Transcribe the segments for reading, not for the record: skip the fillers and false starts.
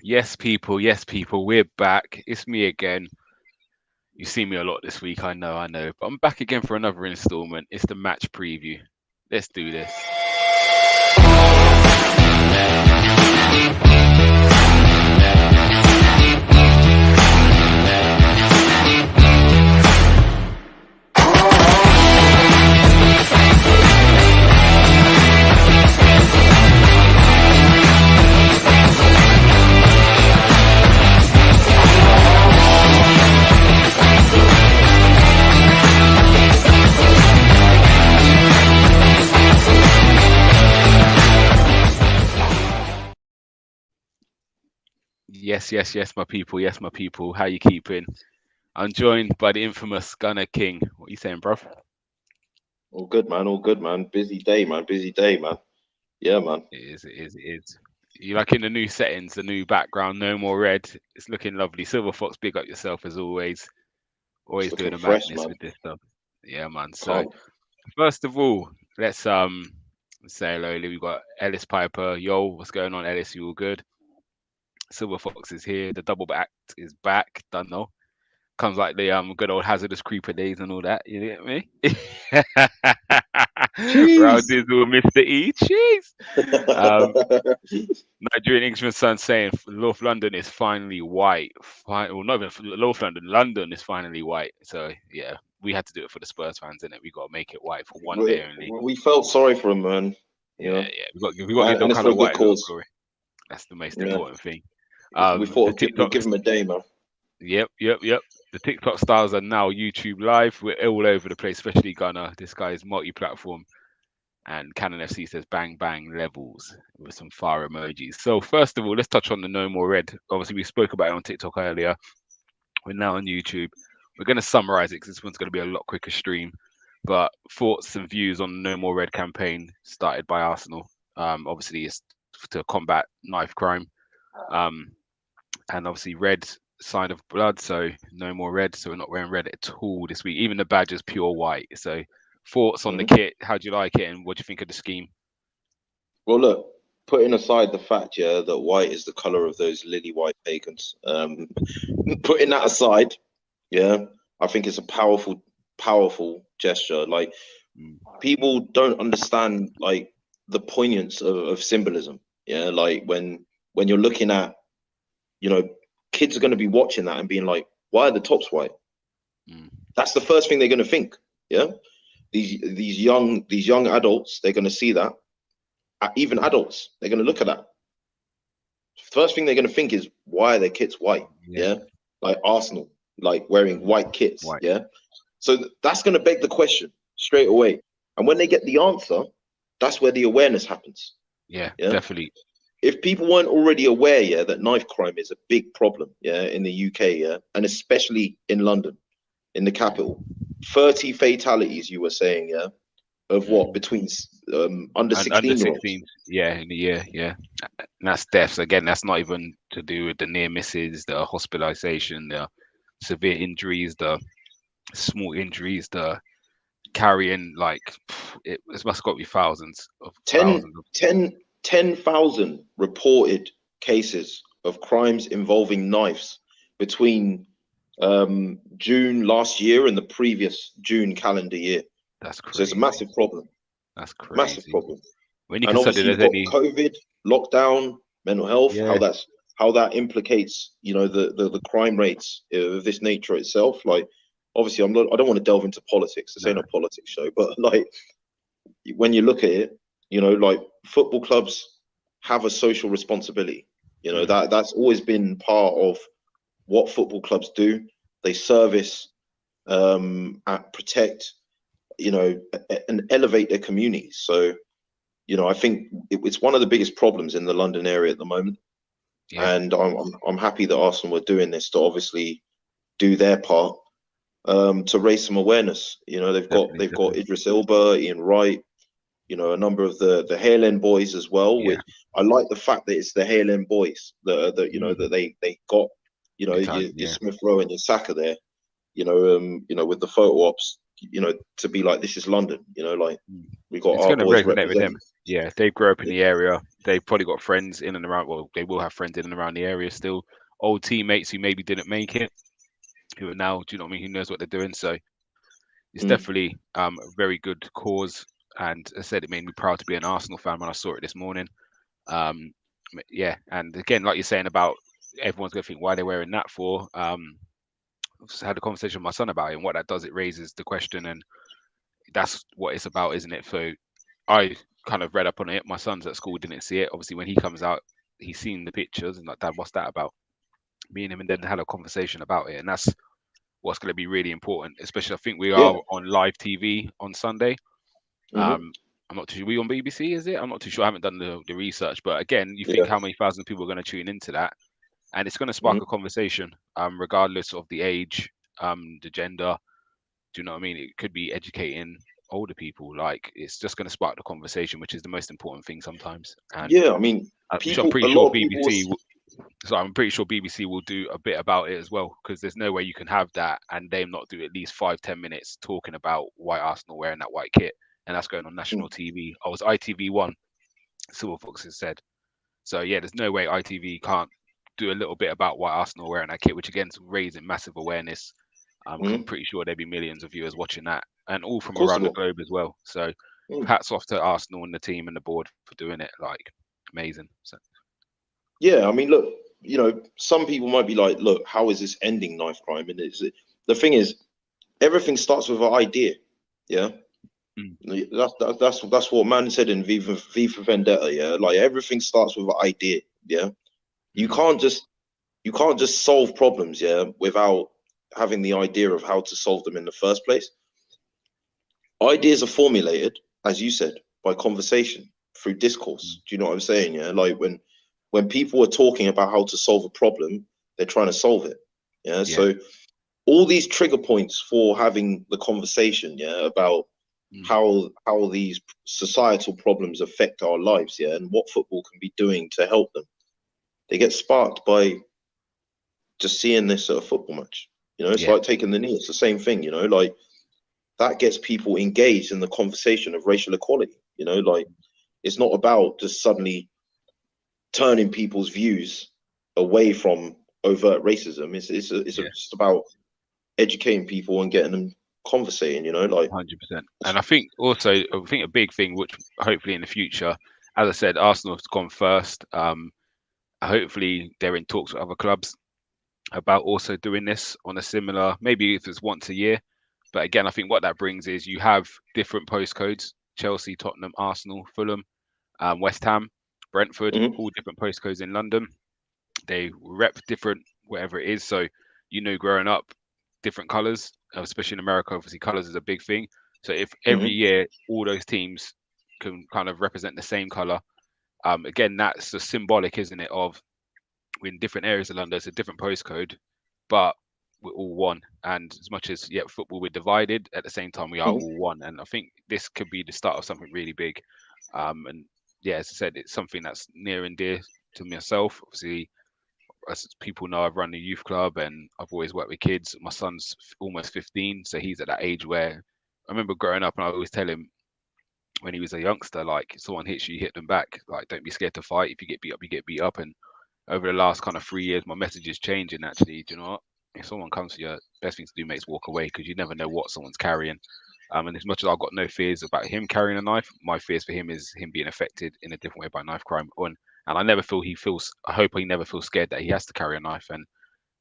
Yes, people, we're back. It's me again. You've seen me a lot this week, I know, but I'm back again for another installment. It's the match preview. Let's do this. Yes, my people. Yes, my people. How you keeping? I'm joined by the infamous Gunner King. What you saying, bro? All good, man. All good, man. Busy day, man. Busy day, man. Yeah, man. It is. You liking the new settings, the new background, no more red. It's looking lovely. Silver Fox, big up yourself as always. It's Always doing looking a fresh, madness man. with this stuff. Yeah, man. So Can't. first of all, let's say hello. We got Ellis Piper. Yo, what's going on, Ellis? You all good? Silver Fox is here. The double act is back. Done know. Comes like the good old hazardous creeper days and all that. You get me? Round Jeez. is with Mr. E. Cheese. Um, Nigerian Englishman son saying North London is finally white. Well, not even North London. London is finally white. So yeah, we had to do it for the Spurs fans, innit? We got to make it white for one we, day only. we felt sorry for him, man. You Yeah, know, yeah. We got to give the and it's for colour a good white a lot of cause. glory. That's the most Yeah. important thing. We The thought we'd TikTok give him a day, man. Yep. The TikTok stars are now YouTube live. We're all over the place, especially Gunner. This guy is multi-platform. And Canon FC says bang bang levels with some fire emojis. So first of all, let's touch on the No More Red. Obviously, we spoke about it on TikTok earlier. We're now on YouTube. We're going to summarize it because this one's going to be a lot quicker stream. But thoughts and views on the No More Red campaign started by Arsenal. Obviously, it's to combat knife crime. Um, and obviously red sign of blood, so no more red. So we're not wearing red at all this week. Even the badge is pure white. So thoughts on the Hmm. kit? How do you like it, and what do you think of the scheme? Well, look, putting aside the fact, yeah, that white is the color of those lily white pagans. Putting that aside, yeah, I think it's a powerful gesture. Like Mm, people don't understand like the poignance of symbolism. Yeah, like when you're looking at, you know, kids are going to be watching that and being like, why are the tops white? mm, That's the first thing they're going to think. Yeah, these young adults, they're going to see that. Even adults, they're going to look at that. First thing they're going to think is, why are their kits white? yeah, Yeah, like Arsenal, like wearing white kits. white. Yeah, so that's going to beg the question straight away. And when they get the answer, that's where the awareness happens. Yeah, Yeah, definitely. if people weren't already aware, yeah, that knife crime is a big problem, yeah, in the UK, yeah, and especially in London, in the capital, 30 fatalities, you were saying, yeah, of what, Mm. between under And under 16-year-olds. 16, yeah, in the year, yeah. And that's deaths. Again, that's not even to do with the near misses, the hospitalization, the severe injuries, the small injuries, the carrying like it must got to be thousands of 10, thousands of 10,000 reported cases of crimes involving knives between June last year and the previous June calendar year. that's So it's a crazy. massive problem, That's massive crazy. problem. When you And consider obviously you've there's got any COVID, lockdown, mental health, yeah, how that implicates, you know, the crime rates of this nature itself. Like, obviously, I don't want to delve into politics. This no, ain't a politics show, but like when you look at it, you know, like football clubs have a social responsibility. You know, mm, that's always been part of what football clubs do. They service, protect, you know, and elevate their communities. So, you know, I think it's one of the biggest problems in the London area at the moment, yeah, and I'm happy that Arsenal were doing this to obviously do their part, to raise some awareness. You know, definitely, they've got definitely, Idris Elba, Ian Wright, you know, a number of the Hale End boys as well. yeah, Which I like the fact that it's the Hale End boys that you know mm, that they got, you know, your yeah. Smith Rowe and your Saka there. You know, with the photo ops, you know, to be like, this is London. You know, like Mm. we got It's our gonna boys resonate with them. representing. Yeah, if they grow up in the area, they've probably got friends in and around. Well, they will have friends in and around the area still. Old teammates who maybe didn't make it, who are now, do you know what I mean? Who knows what they're doing? So it's Mm, definitely a very good cause. And as I said, it made me proud to be an Arsenal fan when I saw it this morning. Um, yeah, and again, like you're saying about everyone's going to think why they're wearing that for. I just had a conversation with my son about it, and what that does, it raises the question, and that's what it's about, isn't it? So I kind of read up on it. My son's at school, didn't see it. Obviously, when he comes out, he's seen the pictures and like, Dad, what's that about? Me and him, and then had a conversation about it, and that's what's going to be really important. Especially, I think we yeah. are on live TV on Sunday. Hmm. Um, I'm not too sure. We on BBC, is it? I'm not too sure. I haven't done the research, but again, you think Yeah. how many thousands of people are going to tune into that, and it's going to spark Hmm. a conversation, regardless of the age, the gender. Do you know what I mean? It could be educating older people. Like it's just going to spark the conversation, which is the most important thing sometimes. And Yeah. I mean, which I'm people. pretty A sure lot of people. BBC. So I'm pretty sure BBC will do a bit about it as well, because there's no way you can have that and them not do at least 5-10 minutes talking about why Arsenal wearing that white kit, and that's going on national Mm, TV. I was ITV1. Silver Foxes said. So yeah, there's no way ITV can't do a little bit about why Arsenal are wearing that kit, which again is raising massive awareness. 'Cause I'm mm. pretty sure there'd be millions of viewers watching that, and all Of from course, it around the will. globe as well. So Mm. hats off to Arsenal and the team and the board for doing it. Like amazing. So Yeah. I mean, look. Some people might be like, "Look, how is this ending knife crime?" And the thing is, everything starts with an idea. Yeah. mm, That's what man said in Viva Vendetta. Yeah. Like everything starts with an idea. Yeah. You mhm. can't just you can't just solve problems. Yeah. Without having the idea of how to solve them in the first place. Ideas are formulated, as you said, by conversation through Mm. discourse. Do you know what I'm saying? Yeah, like when people are talking about how to solve a problem, they're trying to solve it. Yeah, Yeah. so all these trigger points for having the conversation, yeah, about Mm. how these societal problems affect our lives, yeah, and what football can be doing to help them. They get sparked by just seeing this at a football match. It's Yeah. like taking the knee. It's the same thing. Like that gets people engaged in the conversation of racial equality. Like it's not about just suddenly turning people's views away from overt racism. Yeah. Just about educating people and getting them conversating. 100%. And I think a big thing, which hopefully in the future, as I said, Arsenal has gone first. Hopefully they're in talks with other clubs about also doing this on a similar, maybe if it's once a year. But again, I think what that brings is you have different postcodes: Chelsea, Tottenham, Arsenal, Fulham, West Ham, Brentford, Hmm. all different postcodes in London. They rep different whatever it is. So growing up, different colours, especially in America, obviously colours is a big thing. So if every Hmm. year all those teams can kind of represent the same colour, again that's the symbolic, isn't it, of we're in different areas of London, it's a different postcode, but we're all one. And as much as football we're divided, at the same time we are Hmm. all one. And I think this could be the start of something really big. And yeah, as I said, it's something that's near and dear to myself. Obviously, as people know, I've run a youth club and I've always worked with kids. My son's almost 15, so he's at that age where I remember growing up and I always tell him when he was a youngster, like, if someone hits you, hit them back. Like, don't be scared to fight. If you get beat up, you get beat up. And over the last kind of 3 years, my message is changing actually. Do you know what? If someone comes to you, best thing to do, mate, is walk away, because you never know what someone's carrying. And as much as I've got no fears about him carrying a knife, my fears for him is him being affected in a different way by knife crime. And I never feel he feels, I hope he never feels scared that he has to carry a knife. And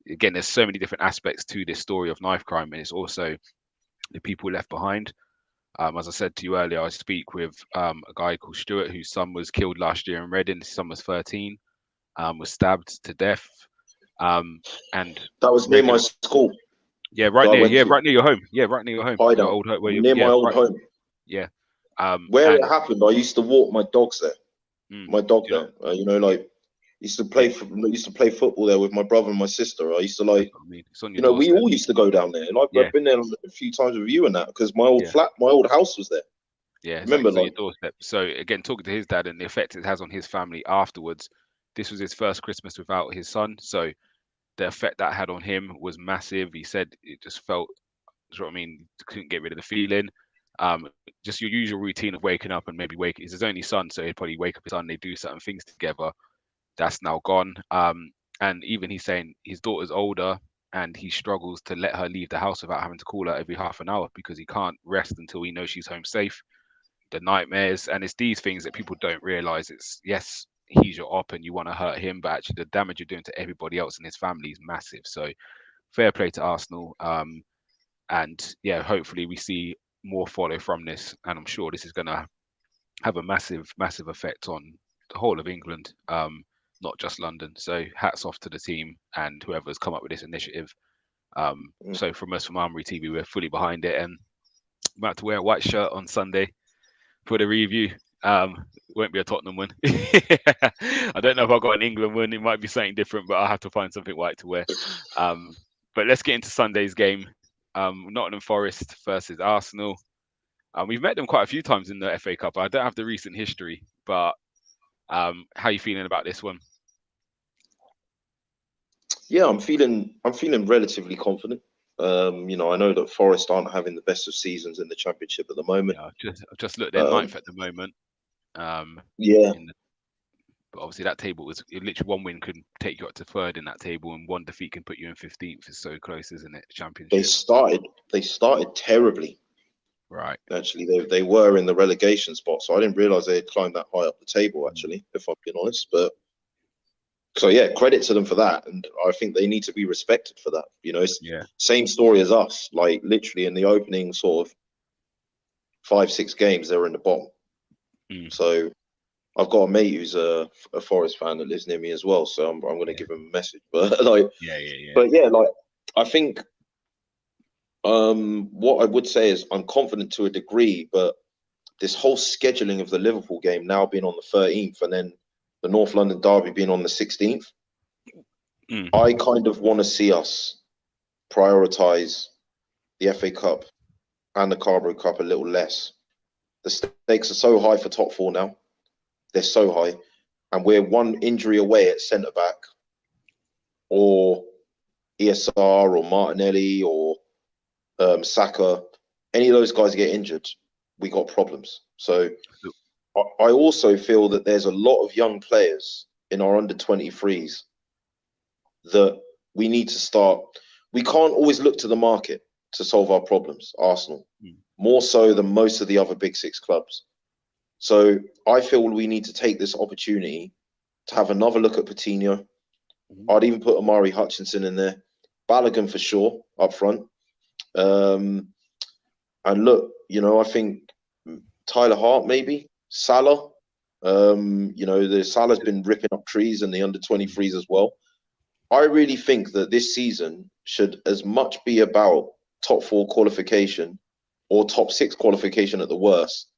again, there's so many different aspects to this story of knife crime. And it's also the people left behind. As I said to you earlier, I speak with a guy called Stuart, whose son was killed last year in Reading. His son was 13, was stabbed to death. Um, and That was near my regular, school yeah, that I went yeah, to. right near your home, yeah, right near your home, your Hideout old home, where you, near my yeah, old right, home. yeah, Where it and happened, I used to walk my dogs there. mm, My dog you know, there. Like yeah, used to play football there with my brother and my sister. I used to that's like, what I mean. It's on your we doorstep. all used to go down there. Like Yeah, I've been there a few times with you and that because yeah, my old house was there. yeah, exactly. Remember, It's on your like, doorstep. So again, talking to his dad and the effect it has on his family afterwards. This was his first Christmas without his son, so the effect that had on him was massive. He said it just felt, you know what I mean, couldn't get rid of the feeling. Just your usual routine of waking up and maybe it's his only son, so he'd probably wake up his son, they do certain things together. That's now gone. And even he's saying his daughter's older and he struggles to let her leave the house without having to call her every half an hour because he can't rest until he knows she's home safe. The nightmares, and it's these things that people don't realize. It's, yes, he's your op and you want to hurt him, but actually the damage you're doing to everybody else in his family is massive. So fair play to Arsenal. And yeah, hopefully we see more follow from this, and I'm sure this is going to have a massive effect on the whole of England, not just London. So hats off to the team and whoever's come up with this initiative. So from us, from Armoury TV, we're fully behind it, and I'm about to wear a white shirt on Sunday for the review. Won't be a Tottenham one. I don't know if I've got an England one. It might be something different, but I'll have to find something white to wear. But let's get into Sunday's game. Nottingham Forest versus Arsenal. We've met them quite a few times in the FA Cup. I don't have the recent history, but how are you feeling about this one? Yeah, I'm feeling relatively confident. You know, I know that Forest aren't having the best of seasons in the Championship at the moment. Yeah, I've just looked, they're ninth at the moment. Yeah, but obviously that table was literally one win could take you up to third in that table, and one defeat can put you in 15th. It's so close, isn't it? Championship. They started terribly. Right. Actually, they were in the relegation spot, so I didn't realise they had climbed that high up the table. Actually, if I'm being honest, but so yeah, credit to them for that, and I think they need to be respected for that. You know, it's same story as us. Like literally in the opening sort of 5-6 games, they were in the bottom. So I've got a mate who's a Forest fan that lives near me as well, so I'm going to give him a message. But like, but yeah, like I think what I would say is I'm confident to a degree, but this whole scheduling of the Liverpool game now being on the 13th and then the North London derby being on the 16th, I kind of want to see us prioritise the FA Cup and the Carabao Cup a little less. The stakes are so high for top four now. They're so high. And we're one injury away at centre-back or ESR or Martinelli or Saka. Any of those guys get injured, we got problems. So I also feel that there's a lot of young players in our under-23s that we need to start. We can't always look to the market to solve our problems, Arsenal, more so than most of the other big six clubs. So I feel we need to take this opportunity to have another look at Coutinho. I'd even put Amari Hutchinson in there. Balogun for sure, up front. And look, you know, I think Tyler Hart maybe, Salah. You know, the Salah's been ripping up trees in the under-23s as well. I really think that this season should as much be about top four qualification or top six qualification at the worst,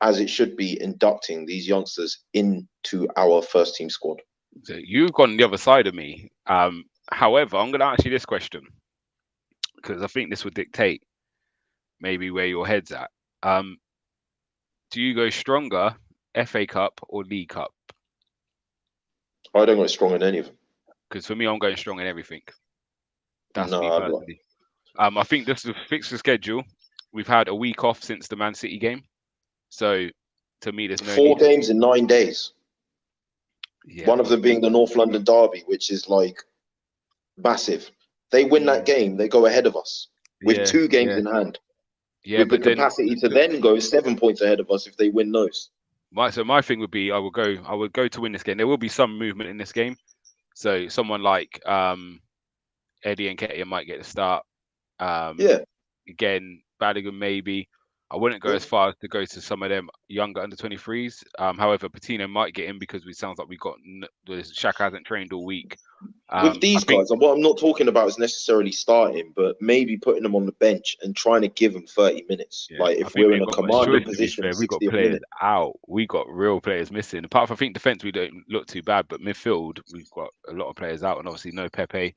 as it should be inducting these youngsters into our first team squad. So you've gone the other side of me. However, I'm going to ask you this question because I think this would dictate maybe where your head's at. Do you go stronger FA Cup or League Cup? I don't go strong in any of them. Because for me, I'm going strong in everything. That's me personally. I think this is a fixture schedule. We've had a week off since the Man City game. So to me, there's no 4 games in 9 days. Yeah, one of them being the North London derby, which is like massive. They win that game, they go ahead of us with 2 games in hand. With the capacity to then go 7 points ahead of us if they win those. My thing would be I would go to win this game. There will be some movement in this game. So someone like Eddie Nketiah might get the start. Again, Balogun maybe. I wouldn't go as far as to go to some of them younger under-23s. However, Patino might get in because it sounds like we got Xhaka hasn't trained all week. With these guys, what I'm not talking about is necessarily starting, but maybe putting them on the bench and trying to give them 30 minutes. Yeah, like if we're in a commanding position, we got players out. We got real players missing. Apart from I think defense, we don't look too bad, but midfield we've got a lot of players out, and obviously no Pepe,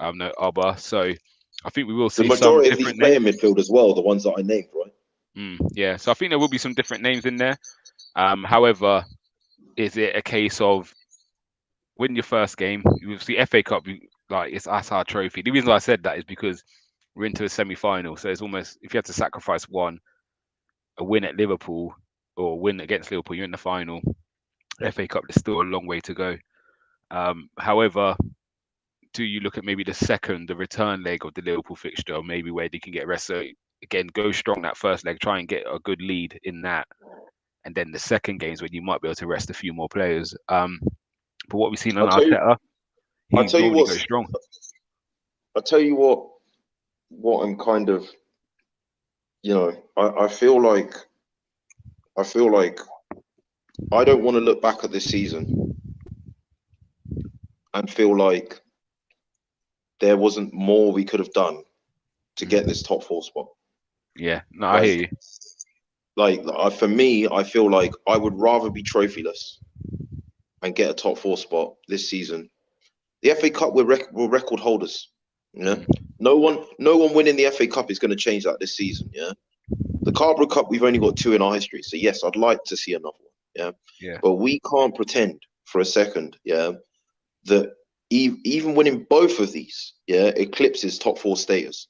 no Abba. So I think we will see the majority some of these play in midfield as well. The ones that I named, right? Yeah, so I think there will be some different names in there. However, is it a case of win your first game? You see, FA Cup, it's our trophy. The reason why I said that is because we're into a semi-final, so it's almost if you have to sacrifice one, a win at Liverpool or a win against Liverpool, you're in the final. FA Cup, there's still a long way to go. However, do you look at maybe the return leg of the Liverpool fixture, or maybe where they can get rest? So again, go strong that first leg, try and get a good lead in that, and then the second games when you might be able to rest a few more players. But what we've seen on I'll tell you. Arteta, I'll he tell you normally what's. goes strong. I'll tell you what. What I'm kind of. I feel like. I feel like. I don't want to look back at this season and feel like there wasn't more we could have done to get this top 4 spot. Yeah, no, I hear you. For me, I feel like I would rather be trophyless and get a top 4 spot this season. The FA Cup, we're record holders. Yeah, no one winning the FA Cup is going to change that this season. Yeah, the Carabao Cup, we've only got 2 in our history, so yes, I'd like to see another one. Yeah. But we can't pretend for a second, that even winning both of these, eclipses top 4 status.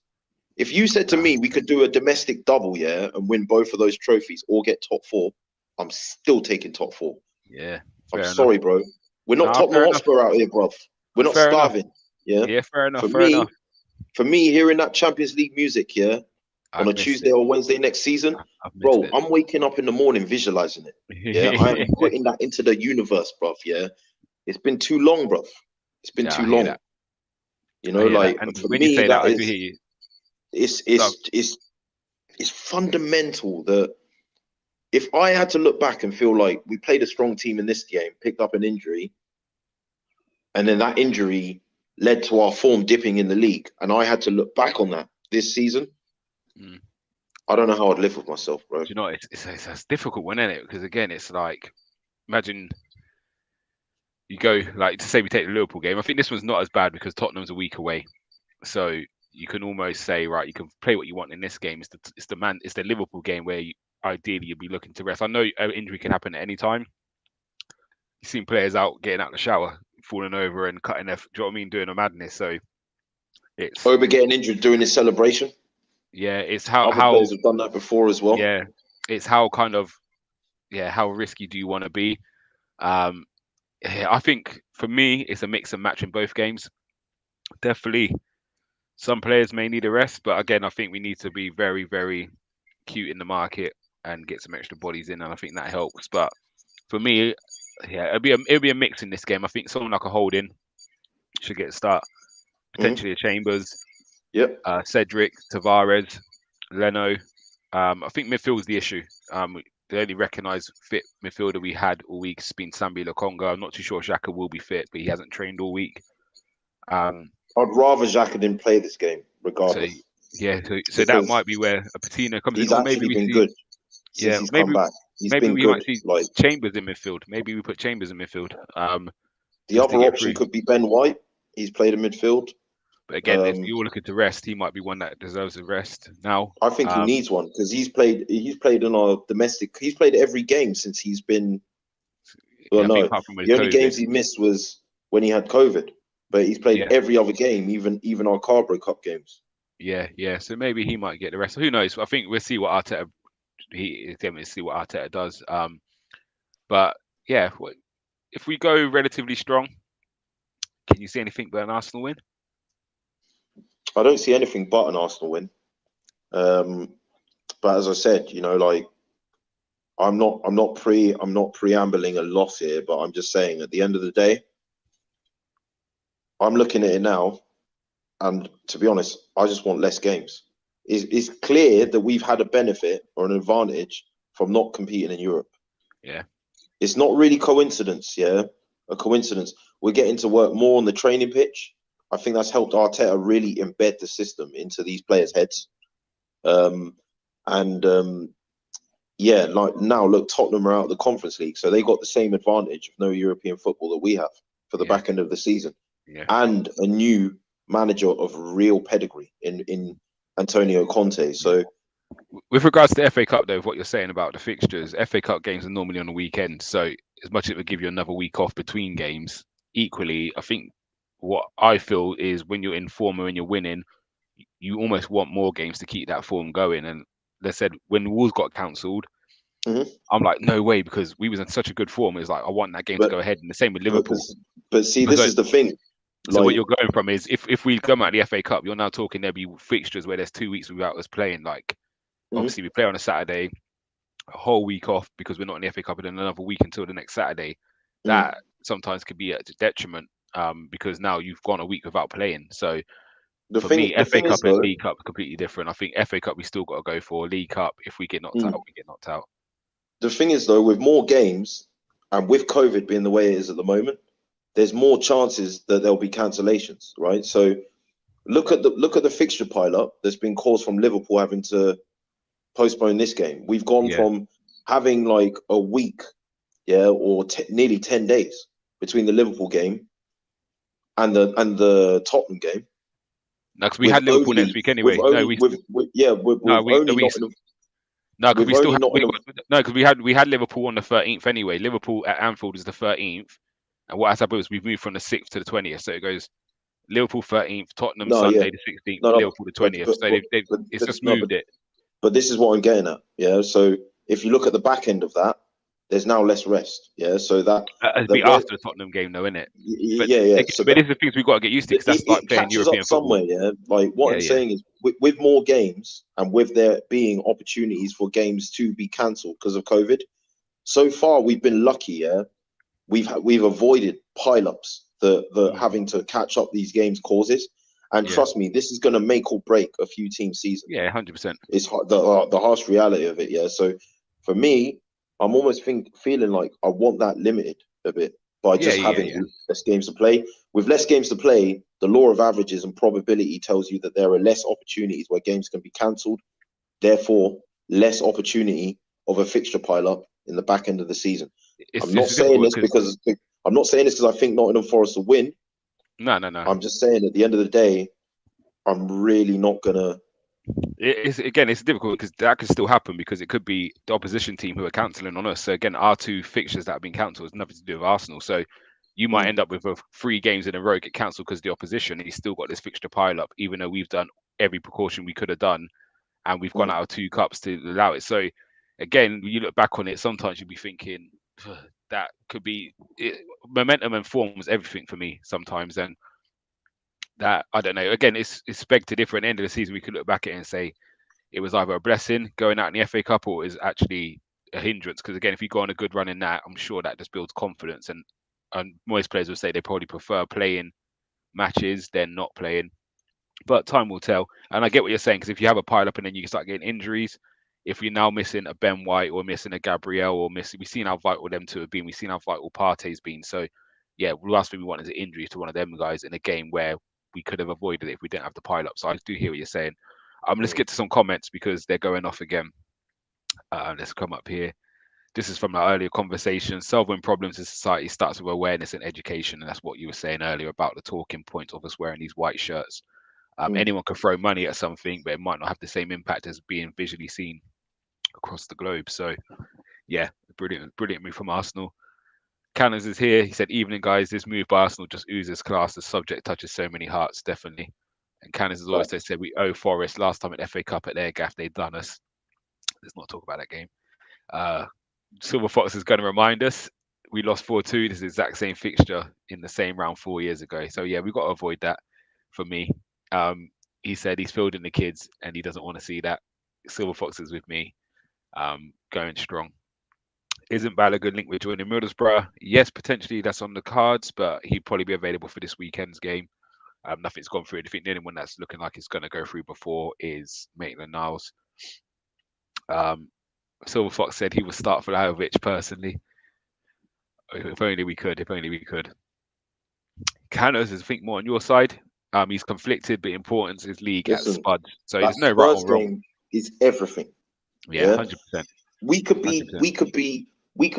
If you said to me we could do a domestic double, and win both of those trophies or get top 4, I'm still taking top 4. Yeah. I'm sorry, bro. We're not Tottenham Hotspur out here, bruv. We're not starving. Yeah. Yeah, fair enough. For me, hearing that Champions League music, on a Tuesday or Wednesday next season, bro, I'm waking up in the morning visualizing it. Yeah, I am putting that into the universe, bruv. Yeah, it's been too long, bruv. It's been too long. That. And for me, you that is, I do hear you. It's fundamental that if I had to look back and feel like we played a strong team in this game, picked up an injury, and then that injury led to our form dipping in the league, and I had to look back on that this season, I don't know how I'd live with myself, bro. Do you know, it's difficult one, isn't it? Because again, it's like, imagine you go, like, to say we take the Liverpool game. I think this one's not as bad because Tottenham's a week away, so you can almost say, right, you can play what you want in this game. It's the Liverpool game where ideally you'd be looking to rest. I know an injury can happen at any time. You've seen players out getting out of the shower, falling over and cutting their, do you know what I mean, doing a madness. So it's Oba getting injured during his celebration. Yeah, it's how other players have done that before as well. Yeah, it's how how risky do you want to be? I think for me it's a mix and match in both games. Definitely, some players may need a rest, but again, I think we need to be very, very cute in the market and get some extra bodies in, and I think that helps. But for me, it'll be a mix in this game. I think someone like a Holding should get a start, potentially a Chambers, Cedric, Tavares, Leno. I think midfield's the issue. The only recognised fit midfielder we had all week has been Sambi Lokonga. I'm not too sure Xhaka will be fit, but he hasn't trained all week. I'd rather Xhaka didn't play this game, regardless. So that might be where a Patino comes in. He's actually been good since he's come back. Maybe we might see Chambers in midfield. Maybe we put Chambers in midfield. The other option could be Ben White. He's played in midfield. But again, if you're looking to rest, he might be one that deserves a rest now. I think he needs one because he's played in our domestic. He's played every game since he's been. Well, no, the only games he missed was when he had COVID. But he's played every other game, even our Carabao Cup games. Yeah. So maybe he might get the rest. Who knows? I think we'll see what Arteta. See what Arteta does. But yeah, if we go relatively strong, can you see anything but an Arsenal win? I don't see anything but an Arsenal win. But as I said, I'm not preambling a loss here, but I'm just saying at the end of the day, I'm looking at it now, and to be honest, I just want less games. It's clear that we've had a benefit or an advantage from not competing in Europe. Yeah. It's not really coincidence, a coincidence. We're getting to work more on the training pitch. I think that's helped Arteta really embed the system into these players' heads. Like now, look, Tottenham are out of the Conference League, so they got the same advantage of no European football that we have for the back end of the season. Yeah. And a new manager of real pedigree in Antonio Conte. So, with regards to the FA Cup, though, what you're saying about the fixtures, FA Cup games are normally on the weekend. So, as much as it would give you another week off between games, equally, I think what I feel is when you're in form and when you're winning, you almost want more games to keep that form going. And they said when Wolves got cancelled, Mhm. I'm like, no way, because we was in such a good form. It's like I want that game to But go ahead, and the same with but, Liverpool. but see, this So, is the thing. so what Like, you're going from is if we come out of the FA Cup, you're now talking there'll be fixtures where there's 2 weeks without us playing. Like mhm, obviously we play on a Saturday, a whole week off because we're not in the FA Cup, and then another week until the next Saturday. mhm. That sometimes could be a detriment because now you've gone a week without playing. So for me, The FA thing is Cup and though. League Cup are completely different. I think FA Cup we still got to go for. League Cup, if we get knocked out, Mm. we get knocked out. The thing is though, with more games and with COVID being the way it is at the moment, there's more chances that there'll be cancellations, right? So look at the fixture pile up that's been caused from Liverpool having to postpone this game. We've gone Yeah. from having like a week, yeah, or nearly 10 days between the Liverpool game and the Tottenham game. No, because we With had Liverpool next only, week anyway. No, with only we Nottingham, no, because with we still only had Nottingham. no, because we had Liverpool on the 13th anyway. Liverpool at Anfield is the 13th, and what has happened is we've moved from the 6th to the 20th. So it goes Liverpool 13th, Tottenham No, yeah, Sunday the 16th, no, Liverpool the 20th. So it's just no, but moved it. But this is what I'm getting at. Yeah. So if you look at the back end of that, there's now less rest. Yeah. So It'd that be where after the Tottenham game, though, isn't it? But yeah. So but that these are the things we've got to get used to because that's like it playing catches up European football. somewhere. Yeah. Like what Yeah, I'm yeah, saying is with more games and with there being opportunities for games to be cancelled because of COVID, so far we've been lucky. Yeah. We've avoided pileups the having to catch up these games causes. And yeah, trust me, this is going to make or break a few team seasons. yeah, 100%. It's the harsh reality of it. Yeah. So for me, I'm almost feeling like I want that limited a bit by Yeah, just yeah, having yeah, less games to play. With less games to play, the law of averages and probability tells you that there are less opportunities where games can be cancelled. Therefore, less opportunity of a fixture pile up in the back end of the season. I'm not it's saying difficult this because because I think Nottingham Forest will win. no. I'm just saying at the end of the day, I'm really not gonna. It's difficult because that could still happen because it could be the opposition team who are cancelling on us. So again, our two fixtures that have been cancelled has nothing to do with Arsenal. So you might end up with 3 games in a row get cancelled because of the opposition, and you still got this fixture pile up, even though we've done every precaution we could have done, and we've gone out of 2 cups to allow it. So again, when you look back on it, sometimes you'll be thinking that could be momentum and form was everything for me sometimes, and that I don't know. Again, it's begged to differ. At the end of the season, we could look back at it and say it was either a blessing going out in the FA Cup or it was actually a hindrance. Because again, if you go on a good run in that, I'm sure that just builds confidence. And most players will say they probably prefer playing matches than not playing. But time will tell. And I get what you're saying because if you have a pile up and then you start getting injuries, if you're now missing a Ben White or missing a Gabriel or missing, we've seen how vital them two have been. We've seen how vital Partey's been. So yeah, the last thing we want is an injury to one of them guys in a game where we could have avoided it if we didn't have the pile up. So I do hear what you're saying. Let's get to some comments because they're going off again. Let's come up here. This is from our earlier conversation. Solving problems in society starts with awareness and education. And that's what you were saying earlier about the talking points of us wearing these white shirts. Anyone can throw money at something, but it might not have the same impact as being visually seen across the globe. So, yeah, brilliant move from Arsenal. Cannons is here. He said, "Evening, guys. This move by Arsenal just oozes class. The subject touches so many hearts, definitely." And Cannons has always said, "We owe Forest. Last time at FA Cup at their gaff, they'd done us." Let's not talk about that game. Silver Fox is going to remind us we lost 4-2. This is the exact same fixture in the same round 4 years ago. So yeah, we've got to avoid that. For me, he said he's fielding the kids and he doesn't want to see that. Silver Fox is with me, going strong. Isn't Balogun linked with joining Middlesbrough? Yes, potentially that's on the cards, but he'd probably be available for this weekend's game. Nothing's gone through. I think the only one that's looking like it's going to go through before is Maitland-Niles. Silver Fox said he would start for Vlahovic personally. If only we could. If only we could. Canos is, I think, more on your side. He's conflicted, but importance is league at Listen, Spuds. So that there's no right Spurs or wrong. game is everything. Yeah, 100%. We could 100%.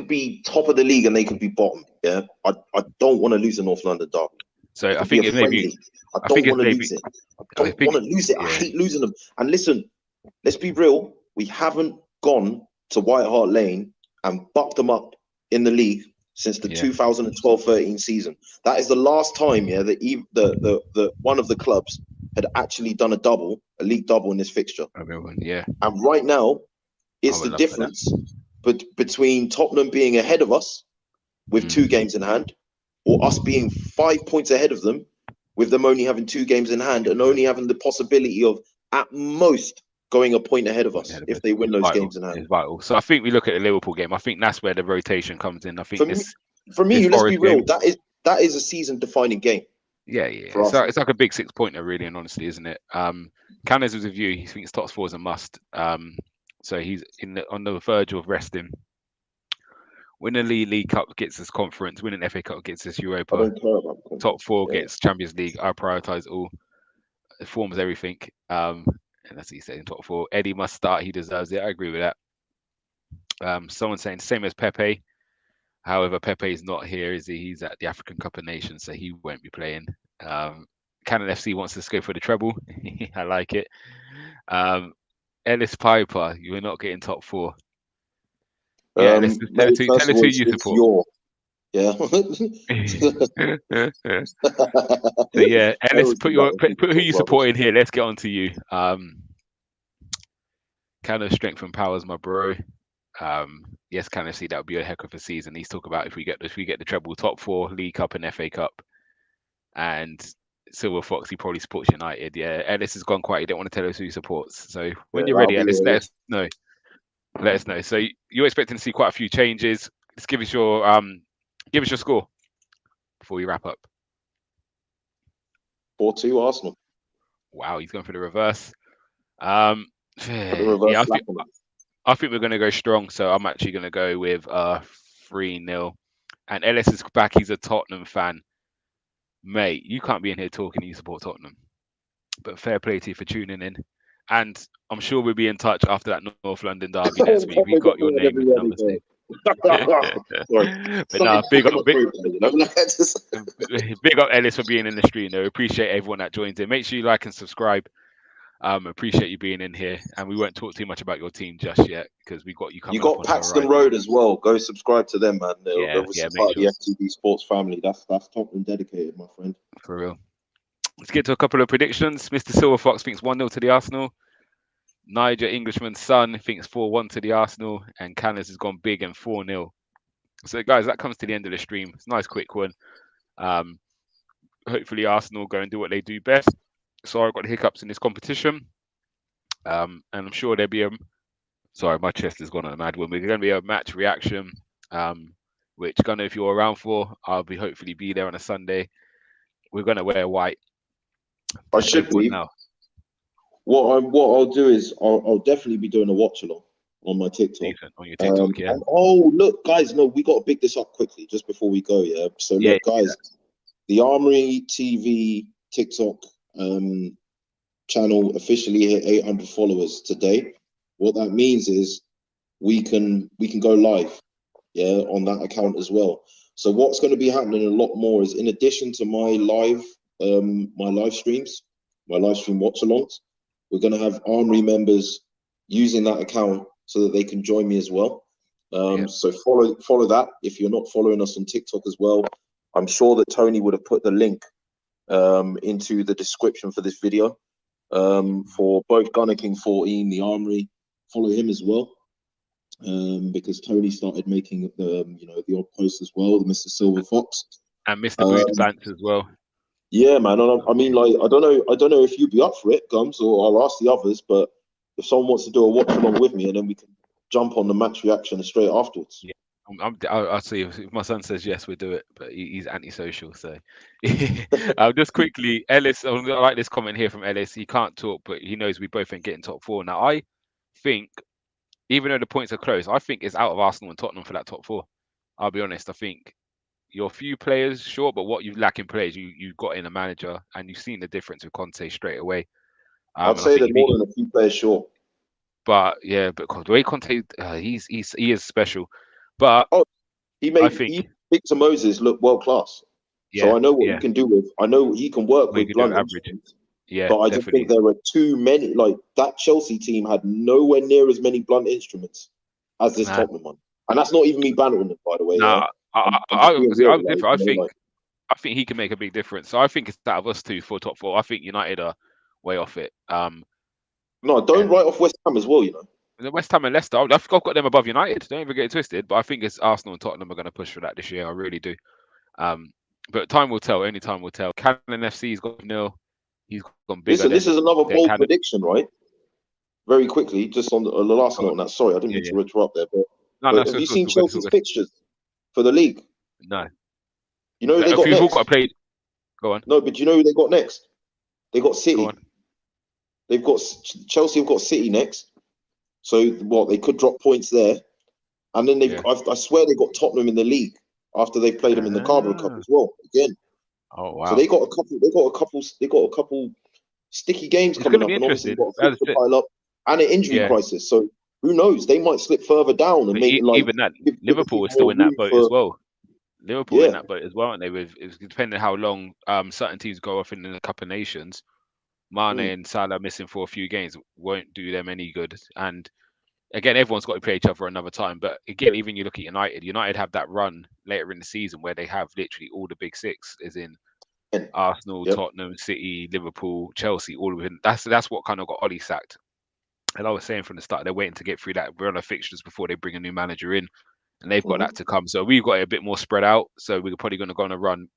be top of the league and they could be bottom. Yeah, I don't want to lose a North London derby. So I think it maybe. I don't want to lose it. I don't want to lose it. Yeah. I hate losing them. And listen, let's be real. We haven't gone to White Hart Lane and bucked them up in the league since the 2012-13 season. That is the last time, that the one of the clubs had actually done a double a league double in this fixture. Everyone, yeah. And right now, it's would the love for that. difference between Tottenham being ahead of us with 2 games in hand, or us being 5 points ahead of them with them only having 2 games in hand and only having the possibility of at most going a point ahead of us if they win those games in hand. It's vital. So I think we look at the Liverpool game. I think that's where the rotation comes in. I think for me, let's be real. Game, that is a season-defining game. Yeah. It's like a big 6-pointer, really, and honestly, isn't it? Cannes was with you. He thinks top 4 is a must. So he's on the verge of resting. Winning the League Cup gets us conference. Winning FA Cup gets us Europa. I don't care about top 4 gets Champions League. I prioritise all. It forms everything. And that's what he said in top 4. Eddie must start. He deserves it. I agree with that. Someone saying same as Pepe. However, Pepe is not here, is he? He's at the African Cup of Nations, so he won't be playing. Cannon FC wants us to go for the treble. I like it. Ellis Piper, you are not getting top 4. Yeah, tell us who you support. So yeah, Ellis, put who you support in here. Let's get on to you. Kind of strength and powers, my bro. Yes, kind of see that would be a heck of a season. He's talking about if we get the treble, top 4, League Cup and FA Cup, and Silver Fox. He probably supports United. Yeah, Ellis has gone quiet. He don't want to tell us who he supports. So when you're ready, Ellis, let us know. Let us know. So you're expecting to see quite a few changes. Just give us your score before we wrap up. 4-2 Arsenal. Wow, he's going for the reverse. Yeah, I think we're going to go strong. So I'm actually going to go with 3-0. And Ellis is back. He's a Tottenham fan. Mate, you can't be in here talking you support Tottenham. But fair play to you for tuning in. And I'm sure we'll be in touch after that North London derby next week. We got your name and number saved. But no, big up Ellis for being in the stream. Though. Appreciate everyone that joins in. Make sure you like and subscribe. Appreciate you being in here, and we won't talk too much about your team just yet because we got you coming. You got Paxton Road as well. Go subscribe to them, man. They're part of the FTV Sports family. That's Tottenham dedicated, my friend. For real. Let's get to a couple of predictions. Mr. Silver Fox thinks 1-0 to the Arsenal. Niger Englishman's son thinks 4-1 to the Arsenal, and Cannes has gone big and 4-0. So, guys, that comes to the end of the stream. It's a nice, quick one. Hopefully, Arsenal go and do what they do best. Sorry, I've got hiccups in this competition. And I'm sure there'll be sorry, my chest has gone on a mad one. We're going to be a match reaction, which, Gunnar, if you're around for, I'll hopefully be there on a Sunday. We're going to wear white. I should be. Now. What I'll do is I'll definitely be doing a watch along on my TikTok. On your TikTok, yeah. And, look, guys, no, we got to big this up quickly just before we go, yeah. So look, guys, the Armoury TV TikTok channel officially hit 800 followers today. What that means is we can go live, on that account as well. So what's going to be happening a lot more is, in addition to my live streams, my live stream watch-alongs, we're going to have Armoury members using that account so that they can join me as well. So follow that. If you're not following us on TikTok as well, I'm sure that Tony would have put the link into the description for this video. For both Gunner King 14, the Armoury, follow him as well. Because Tony started making the odd post as well, the Mr. Silver Fox. And Mr. Boots Bants as well. Yeah, man. I mean, like, I don't know if you'd be up for it, Gums, or I'll ask the others, but if someone wants to do a watch along with me, and then we can jump on the match reaction straight afterwards. Yeah, I'll see if my son says yes, we'll do it. But he's antisocial, so just quickly, Ellis. I like this comment here from Ellis. He can't talk, but he knows we both ain't getting top 4. Now, I think, even though the points are close, I think it's out of Arsenal and Tottenham for that top 4. I'll be honest. I think you're a few players short, but what you lack in players, you got in a manager, and you've seen the difference with Conte straight away. I'd say they're more than a few players short. But yeah, because the way Conte, he is special. But he made Victor Moses look world class. Yeah, so I know what he can do with. I know he can work with blunt instruments. Yeah, but I just think there were too many. Like, that Chelsea team had nowhere near as many blunt instruments as this Tottenham one, and that's not even me bantering them, by the way. Nah, I'm different. I think he can make a big difference. So I think it's out of us two for top 4. I think United are way off it. No, don't And write off West Ham as well. You know, the West Ham and Leicester, I've got them above United. Don't even get it twisted. But I think it's Arsenal and Tottenham are going to push for that this year. I really do. But time will tell. Only time will tell. Cannon FC's got nil. He's gone bigger listen, this is another than bold Cannon. prediction, right? Very quickly, just on the last note on that. Sorry, I didn't mean to interrupt there, No, but that's have all you good. seen All good. It's all Chelsea's good. fixtures for the league? No. You know who they If got we've all next? got to play, go on. No, but you know who they got next? They got Go City. on. They've got Chelsea. Have got City next. So what? They could drop points there, and then Yeah. I swear they got Tottenham in the league after they played them in the Carabao Cup Ah. as well. Again. Oh wow. So they got a couple. They got a couple sticky games It's coming going to up, be and obviously interesting. got a fixture pile up and an injury Yeah. crisis. So who knows? They might slip further down and But make even that, give Liverpool is still more in that room boat as for well. Liverpool in yeah. that boat as well, and they with it's depending how long certain teams go off in the Cup of Nations. Mane Mm, and Salah missing for a few games won't do them any good. And again, everyone's got to play each other another time. But again, even you look at United. United have that run later in the season where they have literally all the big six, as in and Arsenal, yep. Tottenham, City, Liverpool, Chelsea, all of it. That's what kind of got Ollie sacked. And I was saying from the start, they're waiting to get through that run of fixtures before they bring a new manager in, and they've got that Mm-hmm. to come. So we've got it a bit more spread out. So we're probably going to go on a run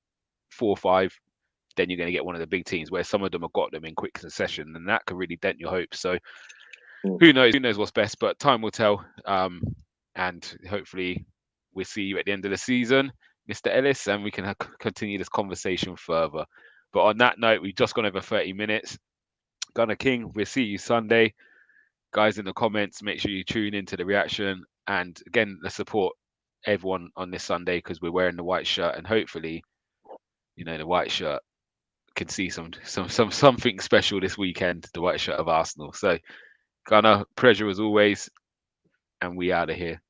4 or 5. Then you're going to get one of the big teams where some of them have got them in quick succession, and that could really dent your hopes. So Mm. who knows? Who knows what's best? But time will tell. And hopefully we'll see you at the end of the season, Mr. Ellis, and we can continue this conversation further. But on that note, we've just gone over 30 minutes. Gunner King, we'll see you Sunday. Guys in the comments, make sure you tune into the reaction. And again, let's support everyone on this Sunday because we're wearing the white shirt, and hopefully, the white shirt can see something special this weekend. The white shirt of Arsenal. So, Gunner, pleasure as always, and we out of here.